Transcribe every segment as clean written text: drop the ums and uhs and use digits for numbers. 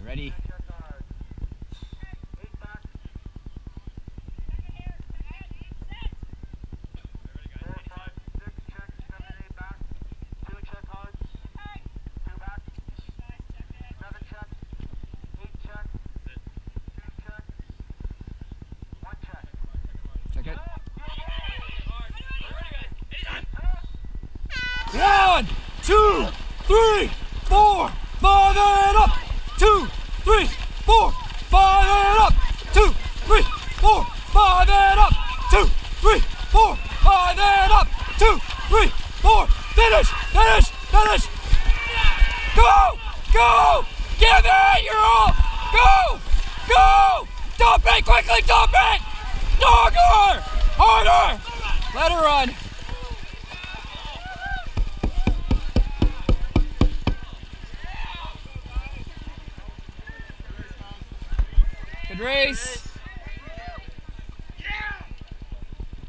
Ready? Check it. 1, 2, 3, 4, 5 and up. 2, 3, 4, 5 and up. 2, 3, 4, 5 and up. 2, 3, 4, 5 and up. 2, 3, 4. Finish! Finish! Finish! Go! Go! Give it your all! Go! Go! Dump it! Quickly dump it! Stronger! Harder! Let her run. Good race.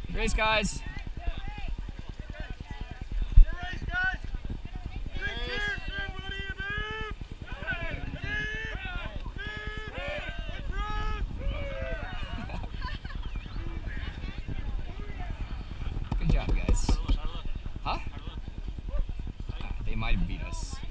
Good race, guys. Good job, guys. Huh? They might have beat us.